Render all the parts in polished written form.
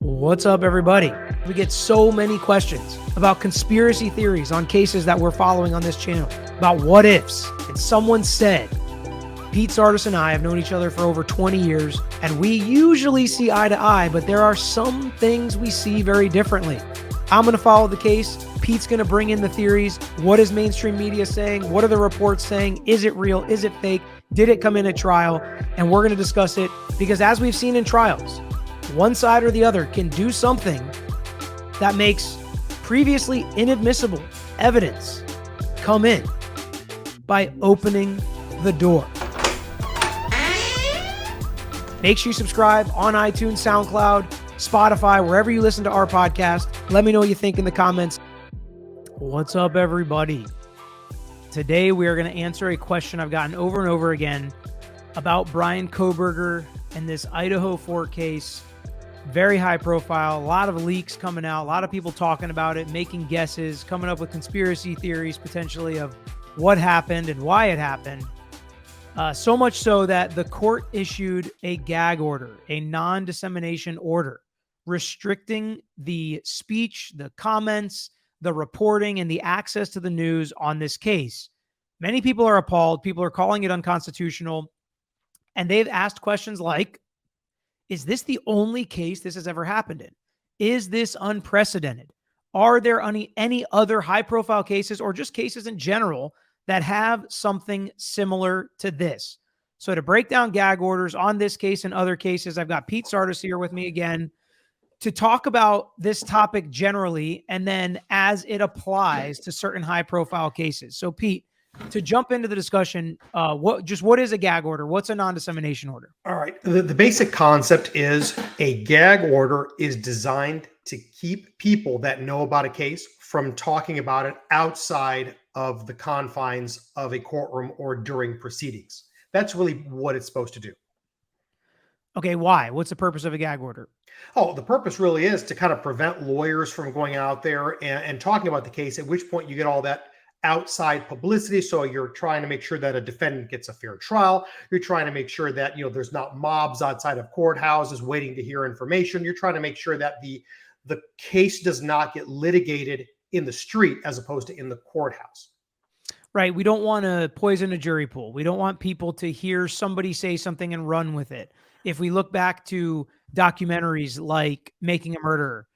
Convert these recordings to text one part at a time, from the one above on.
What's up, everybody? We get so many questions about conspiracy theories on cases that we're following on this channel, about what ifs. And someone said, Pete Sardis and I have known each other for over 20 years, and we usually see eye to eye, but there are some things we see very differently. I'm going to follow the case. Pete's going to bring in the theories. What is mainstream media saying? What are the reports saying? Is it real? Is it fake? Did it come in at trial? And we're going to discuss it because, as we've seen in trials, one side or the other can do something that makes previously inadmissible evidence come in by opening the door. Make sure you subscribe on iTunes, SoundCloud, Spotify, wherever you listen to our podcast. Let me know what you think in the comments. What's up, everybody? Today, we are going to answer a question I've gotten over and over again about Brian Kohberger and this Idaho 4 case. Very high profile, a lot of leaks coming out, a lot of people talking about it, making guesses, coming up with conspiracy theories potentially of what happened and why it happened. So much so that the court issued a gag order, a non-dissemination order, restricting the speech, the comments, the reporting, and the access to the news on this case. Many people are appalled. People are calling it unconstitutional. And they've asked questions like, is this the only case this has ever happened in? Is this unprecedented? Are there any other high-profile cases or just cases in general that have something similar to this? So to break down gag orders on this case and other cases, I've got Pete Sardis here with me again to talk about this topic generally and then as it applies to certain high-profile cases. So Pete, to jump into the discussion, what is a gag order? What's a non-dissemination order? All right. The basic concept is a gag order is designed to keep people that know about a case from talking about it outside of the confines of a courtroom or during proceedings. That's really what it's supposed to do. Okay, why? What's the purpose of a gag order? Oh, the purpose really is to kind of prevent lawyers from going out there and talking about the case, at which point you get all that outside publicity. So you're trying to make sure that a defendant gets a fair trial. You're trying to make sure that, there's not mobs outside of courthouses waiting to hear information. You're trying to make sure that the case does not get litigated in the street as opposed to in the courthouse. Right. We don't want to poison a jury pool. We don't want people to hear somebody say something and run with it. If we look back to documentaries like Making a Murderer,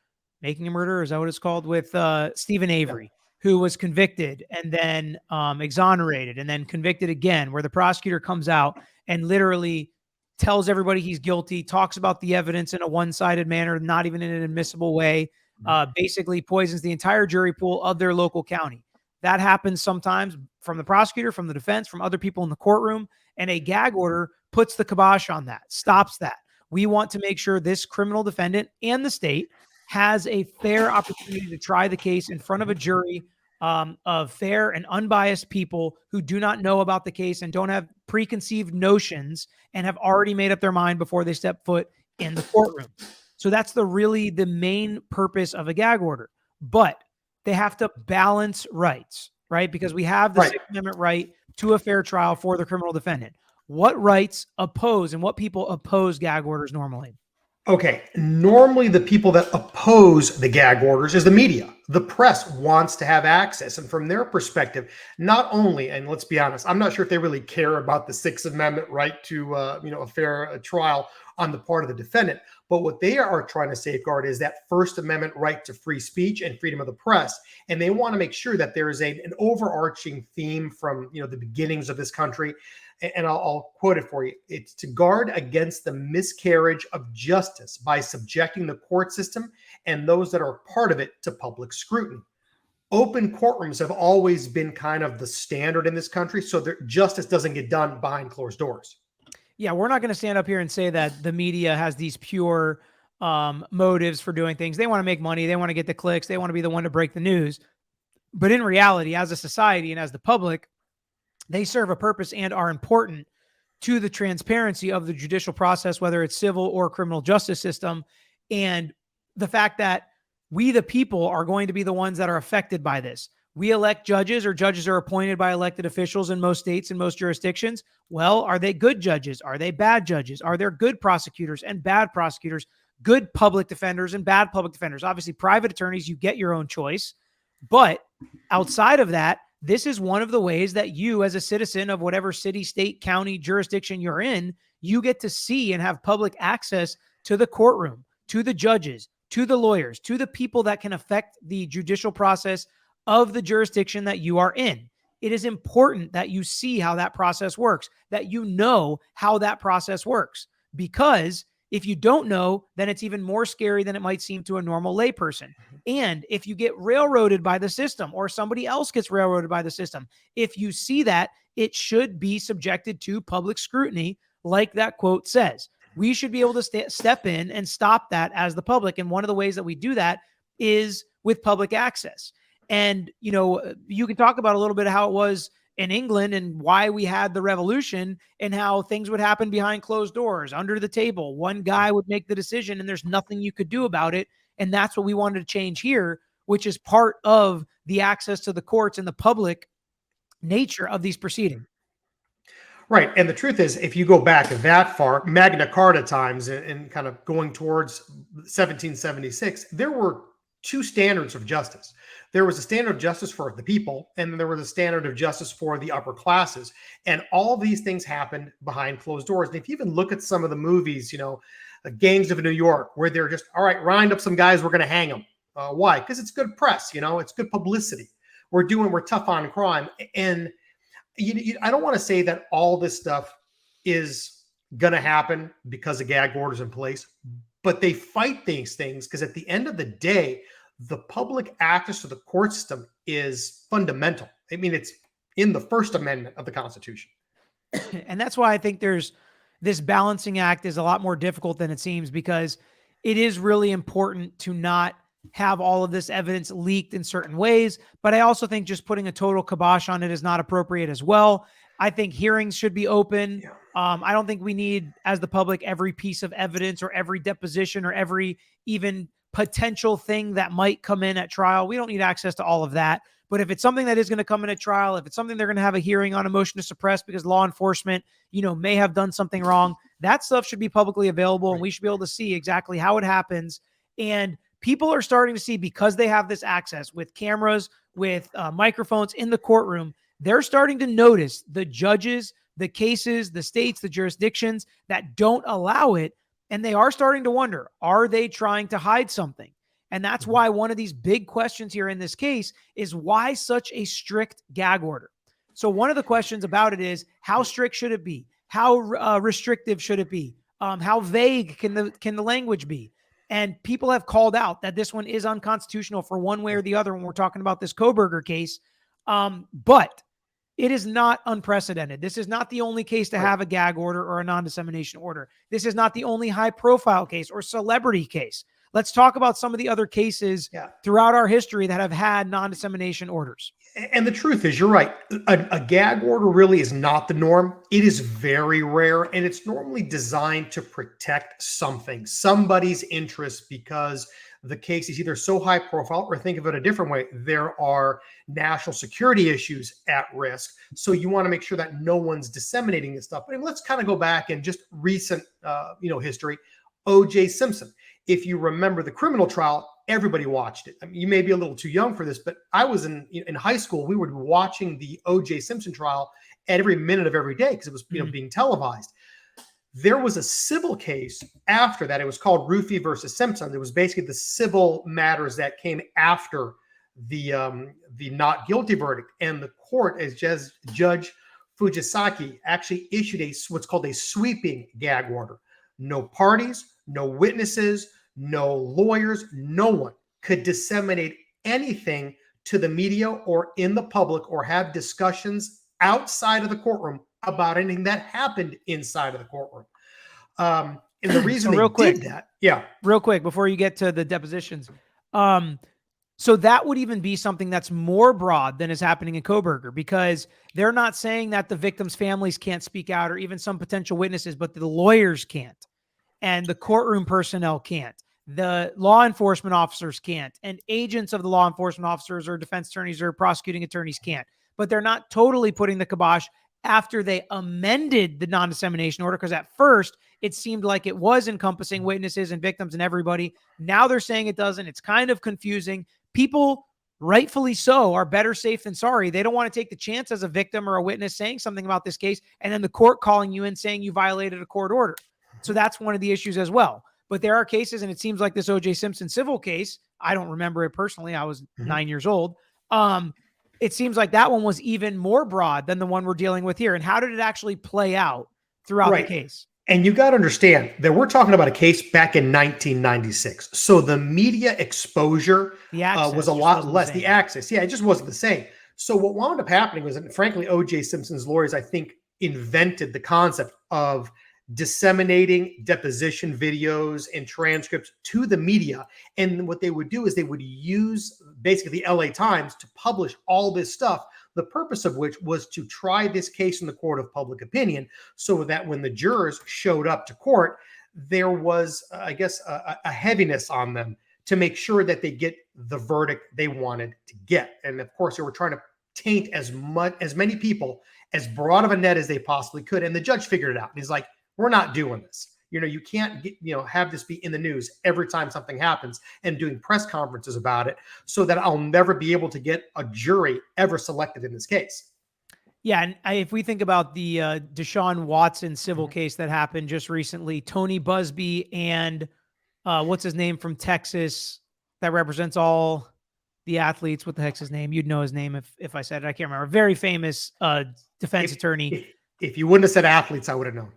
is that what it's called, with Stephen Avery, who was convicted and then exonerated and then convicted again, where the prosecutor comes out and literally tells everybody he's guilty, talks about the evidence in a one-sided manner, not even in an admissible way, basically poisons the entire jury pool of their local county. That happens sometimes from the prosecutor, from the defense, from other people in the courtroom, and a gag order puts the kibosh on that, stops that. We want to make sure this criminal defendant and the state has a fair opportunity to try the case in front of a jury of fair and unbiased people who do not know about the case and don't have preconceived notions and have already made up their mind before they step foot in the courtroom. So that's really the main purpose of a gag order. But they have to balance rights, right? Because we have the Sixth Amendment right to a fair trial for the criminal defendant. What rights oppose and what people oppose gag orders normally? Okay, normally the people that oppose the gag orders is the media. The press wants to have access. And from their perspective, not only, and let's be honest, I'm not sure if they really care about the Sixth Amendment right to a fair trial on the part of the defendant, but what they are trying to safeguard is that First Amendment right to free speech and freedom of the press. And they want to make sure that there is an overarching theme from the beginnings of this country. And I'll quote it for you. It's to guard against the miscarriage of justice by subjecting the court system and those that are part of it to public scrutiny. Open courtrooms have always been kind of the standard in this country, so that justice doesn't get done behind closed doors. Yeah, we're not going to stand up here and say that the media has these pure motives for doing things. They want to make money. They want to get the clicks. They want to be the one to break the news. But in reality, as a society and as the public, they serve a purpose and are important to the transparency of the judicial process, whether it's civil or criminal justice system. And the fact that we, the people, are going to be the ones that are affected by this. We elect judges, or judges are appointed by elected officials in most states and most jurisdictions. Well, are they good judges? Are they bad judges? Are there good prosecutors and bad prosecutors good public defenders and bad public defenders. Obviously, private attorneys, you get your own choice. But outside of that, this is one of the ways that you, as a citizen of whatever city, state, county, jurisdiction you're in, you get to see and have public access to the courtroom, to the judges, to the lawyers, to the people that can affect the judicial process of the jurisdiction that you are in. It is important that you see how that process works, that you know how that process works, because if you don't know, then it's even more scary than it might seem to a normal layperson. And if you get railroaded by the system, or somebody else gets railroaded by the system, if you see that, it should be subjected to public scrutiny, like that quote says. We should be able to step in and stop that as the public. And one of the ways that we do that is with public access. And, you know, you can talk about a little bit of how it was in England and why we had the revolution, and how things would happen behind closed doors, under the table. One guy would make the decision and there's nothing you could do about it. And that's what we wanted to change here, which is part of the access to the courts and the public nature of these proceedings. Right. And the truth is, if you go back that far, Magna Carta times, and kind of going towards 1776, there were two standards of justice. There was a standard of justice for the people, and then there was a standard of justice for the upper classes. And all of these things happened behind closed doors. And if you even look at some of the movies, you know, Gangs of New York, where they're just, all right, round up some guys, we're going to hang them. Why? Because it's good press, you know, it's good publicity. We're tough on crime. And I don't want to say that all this stuff is going to happen because of gag orders in place, but they fight these things because at the end of the day, the public access to the court system is fundamental. I mean, it's in the First Amendment of the Constitution. And that's why I think this balancing act is a lot more difficult than it seems, because it is really important to not have all of this evidence leaked in certain ways. But I also think just putting a total kibosh on it is not appropriate as well. I think hearings should be open. Yeah. I don't think we need, as the public, every piece of evidence or every deposition or every even potential thing that might come in at trial. We don't need access to all of that. But if it's something that is going to come in at trial, if it's something they're going to have a hearing on, a motion to suppress because law enforcement, you know, may have done something wrong, that stuff should be publicly available. And we should be able to see exactly how it happens. And people are starting to see, because they have this access with cameras, with microphones in the courtroom, they're starting to notice the judges, the cases, the states, the jurisdictions that don't allow it. And they are starting to wonder, are they trying to hide something? And that's why one of these big questions here in this case is, why such a strict gag order? So one of the questions about it is, how strict should it be? How restrictive should it be? How vague can the language be? And people have called out that this one is unconstitutional for one way or the other when we're talking about this Kohberger case. But it is not unprecedented. This is not the only case to have a gag order or a non-dissemination order. This is not the only high-profile case or celebrity case. Let's talk about some of the other cases throughout our history that have had non-dissemination orders. And the truth is, you're right. A gag order really is not the norm. It is very rare, and it's normally designed to protect somebody's interest, because the case is either so high profile, or think of it a different way, there are national security issues at risk. So you want to make sure that no one's disseminating this stuff. But let's kind of go back in just recent, history. OJ Simpson. If you remember the criminal trial, everybody watched it. I mean, you may be a little too young for this, but I was in high school. We were watching the OJ Simpson trial at every minute of every day because it was being televised. There was a civil case after that. It was called Rufy versus Simpson. It was basically the civil matters that came after the not guilty verdict. And the court, as Judge Fujisaki, actually issued what's called a sweeping gag order. No parties, no witnesses, no lawyers, no one could disseminate anything to the media or in the public or have discussions outside of the courtroom about anything that happened inside of the courtroom. And the reason did that. Yeah. Real quick, before you get to the depositions. So that would even be something that's more broad than is happening in Kohberger, because they're not saying that the victims' families can't speak out, or even some potential witnesses, but the lawyers can't. And the courtroom personnel can't. The law enforcement officers can't. And agents of the law enforcement officers or defense attorneys or prosecuting attorneys can't. But they're not totally putting the kibosh after they amended the non-dissemination order, because at first it seemed like it was encompassing witnesses and victims and everybody. Now they're saying it doesn't. It's kind of confusing. People, rightfully so, are better safe than sorry. They don't want to take the chance as a victim or a witness saying something about this case and then the court calling you in saying you violated a court order. So that's one of the issues as well. But there are cases, and it seems like this OJ Simpson civil case, I don't remember it personally. I was 9 years old. It seems like that one was even more broad than the one we're dealing with here. And how did it actually play out throughout the case? And you got to understand that we're talking about a case back in 1996. So the media exposure was a lot less. The access, it just wasn't the same. So what wound up happening was, and frankly, OJ Simpson's lawyers, I think, invented the concept of disseminating deposition videos and transcripts to the media. And what they would do is they would use basically the LA Times to publish all this stuff, the purpose of which was to try this case in the court of public opinion, so that when the jurors showed up to court, there was, I guess, a heaviness on them to make sure that they get the verdict they wanted to get. And of course, they were trying to taint as many people, as broad of a net as they possibly could. And the judge figured it out. He's like, we're not doing this. You can't have this be in the news every time something happens and doing press conferences about it, so that I'll never be able to get a jury ever selected in this case. Yeah. And if we think about the Deshaun Watson civil case that happened just recently, Tony Busby and what's his name from Texas that represents all the athletes. What the heck's his name? You'd know his name if I said it. I can't remember. Very famous defense attorney. If you wouldn't have said athletes, I would have known.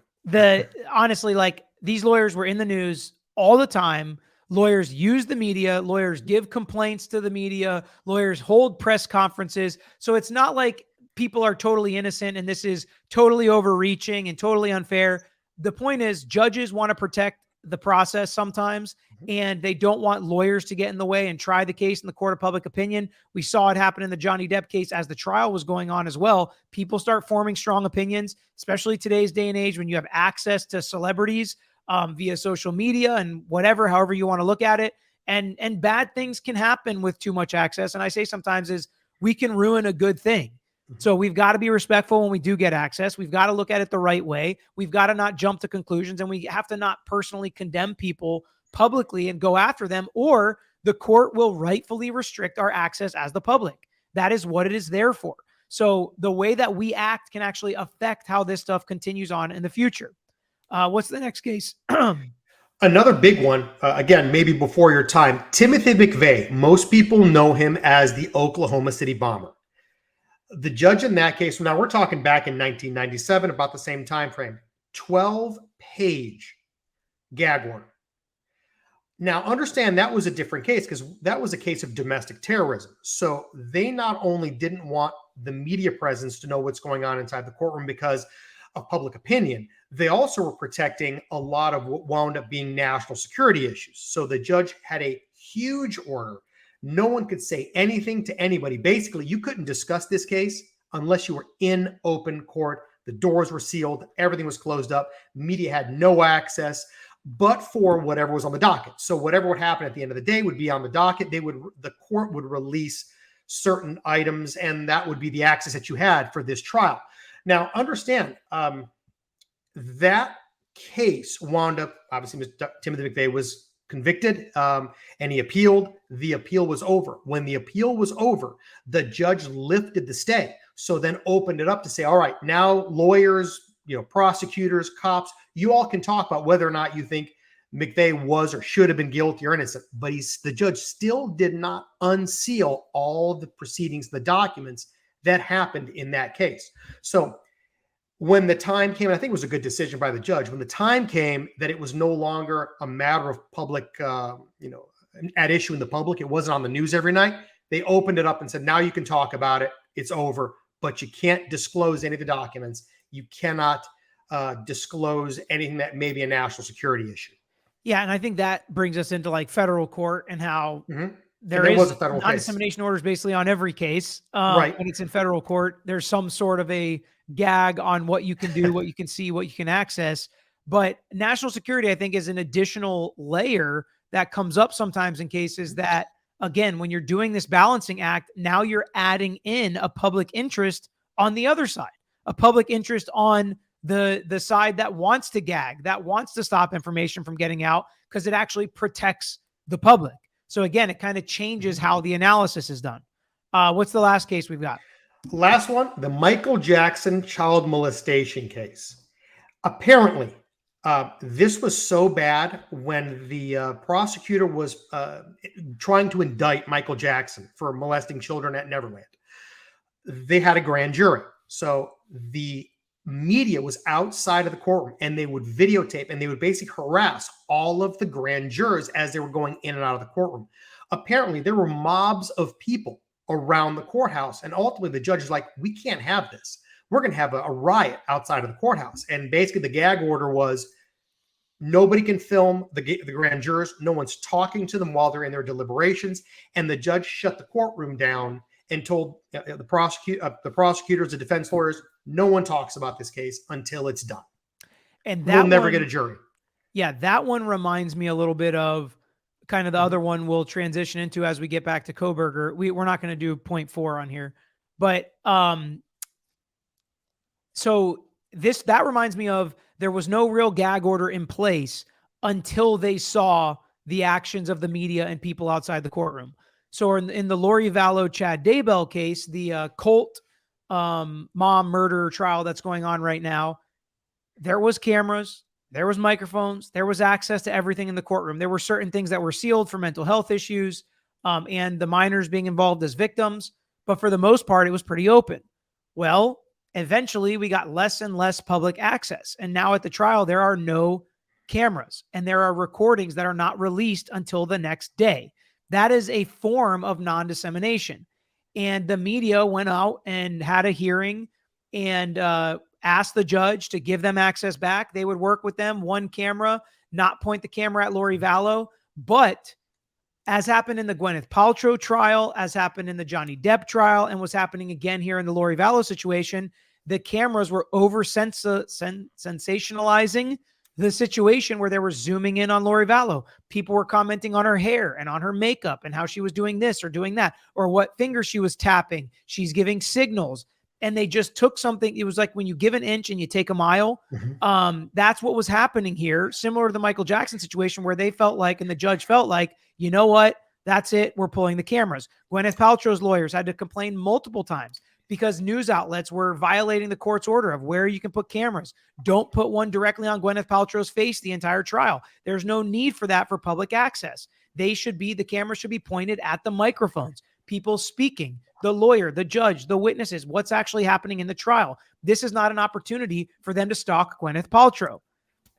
Honestly, like, these lawyers were in the news all the time. Lawyers use the media. Lawyers give complaints to the media. Lawyers hold press conferences. So it's not like people are totally innocent and this is totally overreaching and totally unfair. The point is, judges want to protect the process sometimes, and they don't want lawyers to get in the way and try the case in the court of public opinion. We saw it happen in the Johnny Depp case as the trial was going on as well. People start forming strong opinions, especially today's day and age when you have access to celebrities via social media and whatever, however you want to look at it. And bad things can happen with too much access. And I say sometimes is we can ruin a good thing. So we've got to be respectful when we do get access. We've got to look at it the right way. We've got to not jump to conclusions, and we have to not personally condemn people publicly and go after them, or the court will rightfully restrict our access as the public. That is what it is there for. So the way that we act can actually affect how this stuff continues on in the future. What's the next case? Another big one, again, maybe before your time, Timothy McVeigh. Most people know him as the Oklahoma City bomber. The judge in that case, now we're talking back in 1997, about the same time frame, 12-page gag order. Now, understand that was a different case because that was a case of domestic terrorism. So they not only didn't want the media presence to know what's going on inside the courtroom because of public opinion, they also were protecting a lot of what wound up being national security issues. So the judge had a huge order. No one could say anything to anybody. Basically, you couldn't discuss this case unless you were in open court. The doors were sealed. Everything was closed up. Media had no access but for whatever was on the docket. So whatever would happen at the end of the day would be on the docket. The court would release certain items, and that would be the access that you had for this trial. Now, understand that case wound up, obviously, Timothy McVeigh was convicted and he appealed. The appeal was over. When the appeal was over, the judge lifted the stay. So then opened it up to say, all right, now lawyers, prosecutors, cops, you all can talk about whether or not you think McVeigh was or should have been guilty or innocent. But the judge still did not unseal all the proceedings, the documents that happened in that case. So when the time came, I think it was a good decision by the judge, when the time came that it was no longer a matter of public, at issue in the public, it wasn't on the news every night. They opened it up and said, now you can talk about it. It's over, but you can't disclose any of the documents. You cannot disclose anything that may be a national security issue. Yeah. And I think that brings us into like federal court and how there is non-dissemination orders basically on every case. Right. When it's in federal court, there's some sort of a gag on what you can do, what you can see, what you can access. But national security, I think, is an additional layer that comes up sometimes in cases that, again, when you're doing this balancing act, now you're adding in a public interest on the other side. a public interest on the side that wants to gag, that wants to stop information from getting out, because it actually protects the public. So again, it kind of changes how the analysis is done. What's the last case we've got? Last one, the Michael Jackson child molestation case. Apparently, this was so bad when the prosecutor was trying to indict Michael Jackson for molesting children at Neverland. They had a grand jury. So the media was outside of the courtroom, and they would videotape and they would basically harass all of the grand jurors as they were going in and out of the courtroom. Apparently, there were mobs of people around the courthouse. And ultimately, the judge is like, we can't have this. We're going to have a riot outside of the courthouse. And basically, the gag order was nobody can film the grand jurors. No one's talking to them while they're in their deliberations. And the judge shut the courtroom down and told the prosecutors, the defense lawyers, no one talks about this case until it's done. And we'll never get a jury. Yeah, that one reminds me a little bit of kind of the other one we'll transition into as we get back to Kohberger. We're not going to do 0.4 on here, but so that reminds me of, there was no real gag order in place until they saw the actions of the media and people outside the courtroom. So in the Lori Vallow, Chad Daybell case, the Colt mom murder trial that's going on right now, there was cameras, there was microphones, there was access to everything in the courtroom. There were certain things that were sealed for mental health issues and the minors being involved as victims. But for the most part, it was pretty open. Well, eventually we got less and less public access. And now at the trial, there are no cameras and there are recordings that are not released until the next day. That is a form of non-dissemination. And the media went out and had a hearing and asked the judge to give them access back. They would work with them, one camera, not point the camera at Lori Vallow. But as happened in the Gwyneth Paltrow trial, as happened in the Johnny Depp trial, and was happening again here in the Lori Vallow situation, the cameras were sensationalizing the situation where they were zooming in on Lori Vallow. People were commenting on her hair and on her makeup and how she was doing this or doing that, or what finger she was tapping. She's giving signals. And they just took something. It was like when you give an inch and you take a mile. Mm-hmm. That's what was happening here. Similar to the Michael Jackson situation, where they felt like, and the judge felt like, you know what? That's it. We're pulling the cameras. Gwyneth Paltrow's lawyers had to complain multiple times because news outlets were violating the court's order of where you can put cameras. Don't put one directly on Gwyneth Paltrow's face the entire trial. There's no need for that for public access. The camera should be pointed at the microphones, people speaking, the lawyer, the judge, the witnesses, what's actually happening in the trial. This is not an opportunity for them to stalk Gwyneth Paltrow.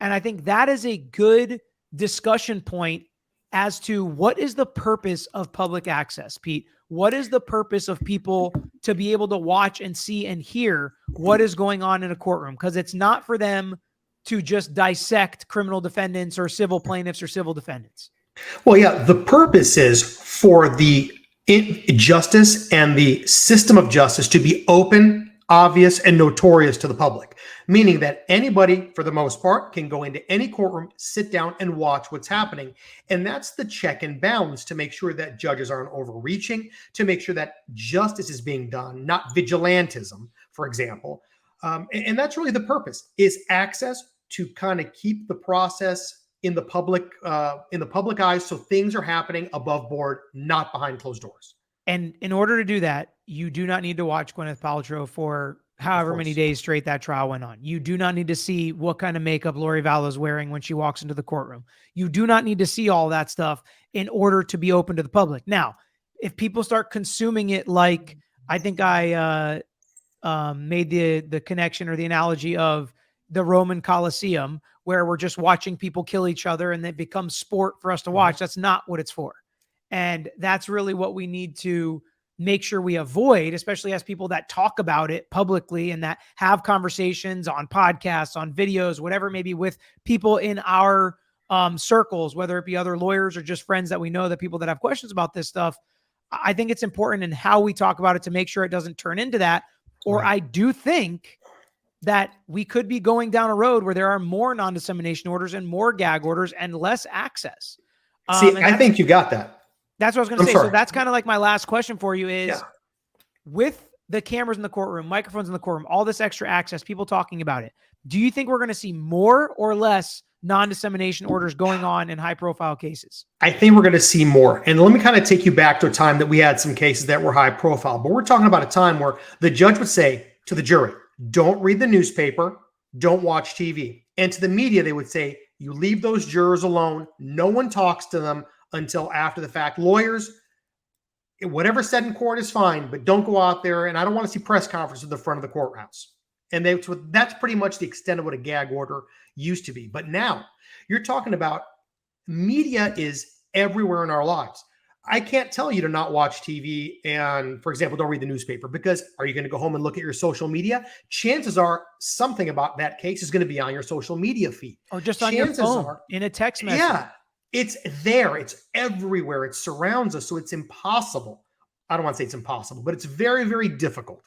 And I think that is a good discussion point as to what is the purpose of public access, Pete. What is the purpose of people to be able to watch and see and hear what is going on in a courtroom? Because it's not for them to just dissect criminal defendants or civil plaintiffs or civil defendants. Well, yeah, the purpose is for the justice and the system of justice to be open, obvious, and notorious to the public, meaning that anybody, for the most part, can go into any courtroom, sit down, and watch what's happening. And that's the check and balance to make sure that judges aren't overreaching, to make sure that justice is being done, not vigilantism, for example. And that's really the purpose, is access to kind of keep the process in the public eyes, so things are happening above board, not behind closed doors. And in order to do that, you do not need to watch Gwyneth Paltrow for however many days straight that trial went on. You do not need to see what kind of makeup Lori Vallow is wearing when she walks into the courtroom. You do not need to see all that stuff in order to be open to the public. Now, if people start consuming it, like I think I made the connection or the analogy of the Roman Colosseum, where we're just watching people kill each other and it becomes sport for us to watch. That's not what it's for. And that's really what we need to make sure we avoid, especially as people that talk about it publicly and that have conversations on podcasts, on videos, whatever it may be, with people in our circles, whether it be other lawyers or just friends that we know, that people that have questions about this stuff. I think it's important in how we talk about it to make sure it doesn't turn into that. Or right. I do think that we could be going down a road where there are more non-dissemination orders and more gag orders and less access. See, I think you got that. That's what I was going to say. Sorry. So that's kind of like my last question for you is, with the cameras in the courtroom, microphones in the courtroom, all this extra access, people talking about it. Do you think we're going to see more or less non-dissemination orders going on in high-profile cases? I think we're going to see more. And let me kind of take you back to a time that we had some cases that were high profile. But we're talking about a time where the judge would say to the jury, don't read the newspaper, don't watch TV. And to the media, they would say, you leave those jurors alone. No one talks to them until after the fact. Lawyers, whatever's said in court is fine, but don't go out there. And I don't want to see press conferences at the front of the courthouse. And that's pretty much the extent of what a gag order used to be. But now you're talking about media is everywhere in our lives. I can't tell you to not watch TV and, for example, don't read the newspaper, because are you going to go home and look at your social media? Chances are something about that case is going to be on your social media feed. Or just on your phone, in a text message. Yeah, it's there. It's everywhere. It surrounds us. So it's impossible. I don't want to say it's impossible, but it's very, very difficult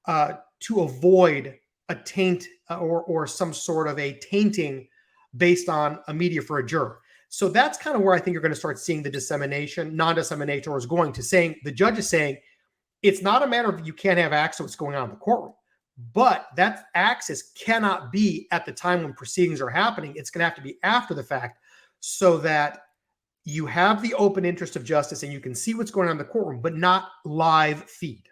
to avoid a taint or some sort of a tainting based on a media for a juror. So that's kind of where I think you're going to start seeing the dissemination, non-dissemination, or is going to saying, the judge is saying, it's not a matter of you can't have access to what's going on in the courtroom, but that access cannot be at the time when proceedings are happening. It's going to have to be after the fact so that you have the open interest of justice and you can see what's going on in the courtroom, but not live feed.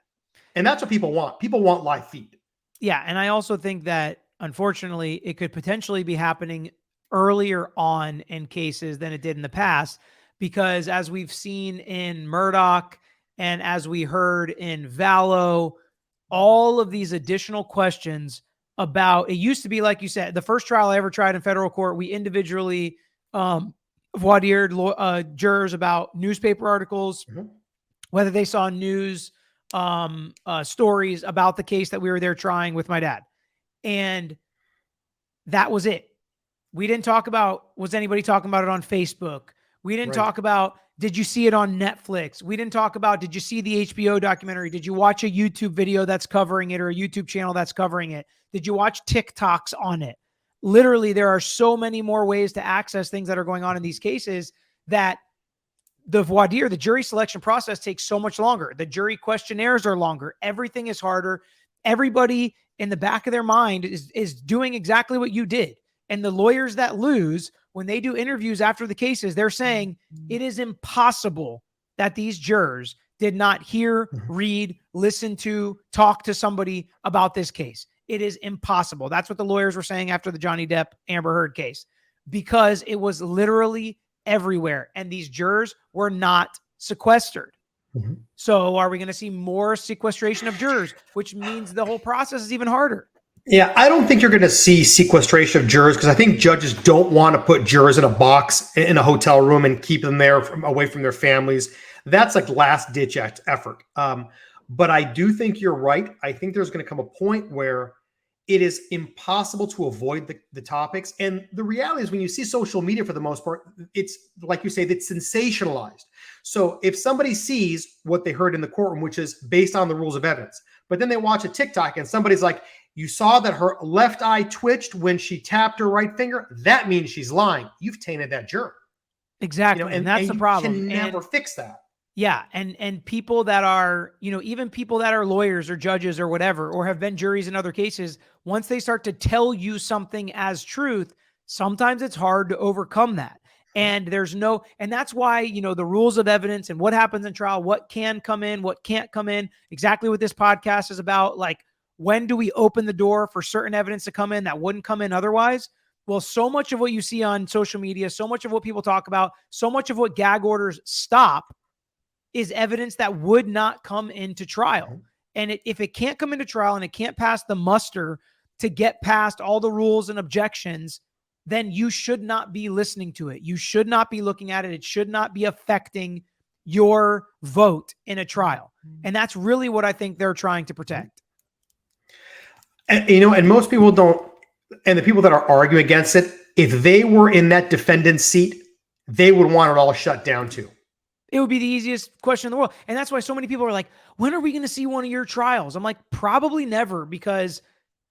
And that's what people want. People want live feed. Yeah. And I also think that, unfortunately, it could potentially be happening earlier on in cases than it did in the past, because as we've seen in Murdoch and as we heard in Vallow, all of these additional questions about, it used to be, like you said, the first trial I ever tried in federal court, we individually voir dired jurors about newspaper articles, whether they saw news stories about the case that we were there trying with my dad. And that was it. We didn't talk about, was anybody talking about it on Facebook? We didn't talk about, did you see it on Netflix? We didn't talk about, did you see the HBO documentary? Did you watch a YouTube video that's covering it, or a YouTube channel that's covering it? Did you watch TikToks on it? Literally, there are so many more ways to access things that are going on in these cases that the voir dire, the jury selection process, takes so much longer. The jury questionnaires are longer. Everything is harder. Everybody in the back of their mind is doing exactly what you did. And the lawyers that lose, when they do interviews after the cases, they're saying it is impossible that these jurors did not hear, read, listen to, talk to somebody about this case. It is impossible. That's what the lawyers were saying after the Johnny Depp Amber Heard case, because it was literally everywhere. And these jurors were not sequestered. So are we going to see more sequestration of jurors, which means the whole process is even harder? Yeah, I don't think you're going to see sequestration of jurors, because I think judges don't want to put jurors in a box in a hotel room and keep them there away from their families. That's like last ditch effort. But I do think you're right. I think there's going to come a point where it is impossible to avoid the topics. And the reality is, when you see social media, for the most part, it's like you say, it's sensationalized. So if somebody sees what they heard in the courtroom, which is based on the rules of evidence, but then they watch a TikTok and somebody's like, you saw that her left eye twitched when she tapped her right finger, that means she's lying. You've tainted that juror. Exactly. And that's the problem. You can never fix that. Yeah. And people that are, even people that are lawyers or judges or whatever, or have been juries in other cases, once they start to tell you something as truth, sometimes it's hard to overcome that. And and that's why, the rules of evidence and what happens in trial, what can come in, what can't come in, exactly what this podcast is about. Like, when do we open the door for certain evidence to come in that wouldn't come in otherwise? Well, so much of what you see on social media, so much of what people talk about, so much of what gag orders stop is evidence that would not come into trial. And if it can't come into trial and it can't pass the muster to get past all the rules and objections, then you should not be listening to it. You should not be looking at it. It should not be affecting your vote in a trial. And that's really what I think they're trying to protect. And most people don't, and the people that are arguing against it, if they were in that defendant's seat, they would want it all shut down too. It would be the easiest question in the world. And that's why so many people are like, when are we going to see one of your trials? I'm like, probably never, because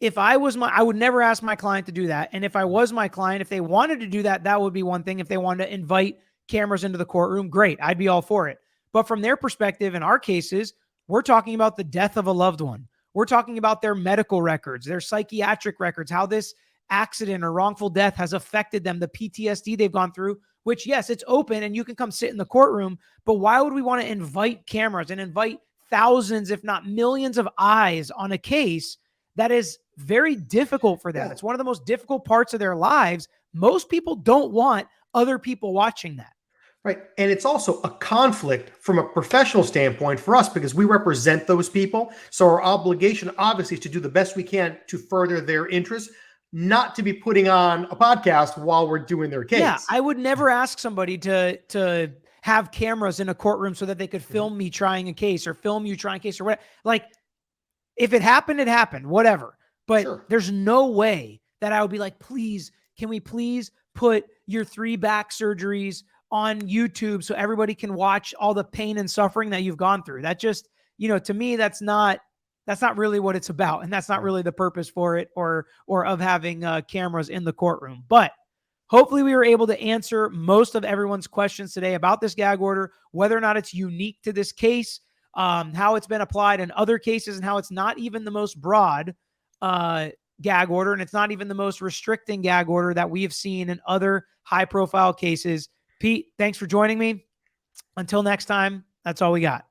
if I was I would never ask my client to do that. And if I was my client, if they wanted to do that, that would be one thing. If they wanted to invite cameras into the courtroom, great. I'd be all for it. But from their perspective, in our cases, We're talking about the death of a loved one. We're talking about their medical records, their psychiatric records, how this accident or wrongful death has affected them, the PTSD they've gone through, which, yes, it's open and you can come sit in the courtroom, but why would we want to invite cameras and invite thousands, if not millions of eyes on a case that is very difficult for them? It's one of the most difficult parts of their lives. Most people don't want other people watching that. Right. And it's also a conflict from a professional standpoint for us because we represent those people. So our obligation, obviously, is to do the best we can to further their interests, not to be putting on a podcast while we're doing their case. Yeah, I would never ask somebody to have cameras in a courtroom so that they could film me trying a case or film you trying a case or whatever. Like, if it happened, it happened, whatever. But there's no way that I would be like, please, can we please put your 3 back surgeries on YouTube so everybody can watch all the pain and suffering that you've gone through? That just, to me, that's not really what it's about. And that's not really the purpose for it or of having cameras in the courtroom. But hopefully we were able to answer most of everyone's questions today about this gag order, whether or not it's unique to this case, how it's been applied in other cases, and how it's not even the most broad gag order. And it's not even the most restricting gag order that we have seen in other high profile cases. Pete, thanks for joining me. Until next time, that's all we got.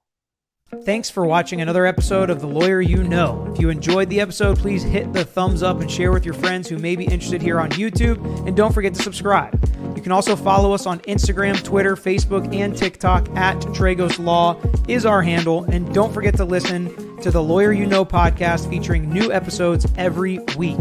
Thanks for watching another episode of The Lawyer You Know. If you enjoyed the episode, please hit the thumbs up and share with your friends who may be interested here on YouTube. And don't forget to subscribe. You can also follow us on Instagram, Twitter, Facebook, and TikTok at Tragos Law is our handle. And don't forget to listen to the Lawyer You Know podcast featuring new episodes every week.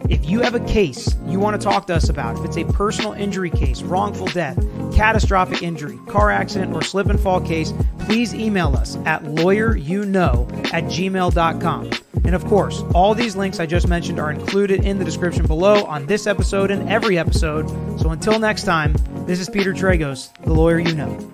If you have a case you want to talk to us about, if it's a personal injury case, wrongful death, catastrophic injury, car accident, or slip and fall case, please email us at lawyeryouknow@gmail.com. And of course, all these links I just mentioned are included in the description below on this episode and every episode. So until next time, this is Peter Tragos, the Lawyer You Know.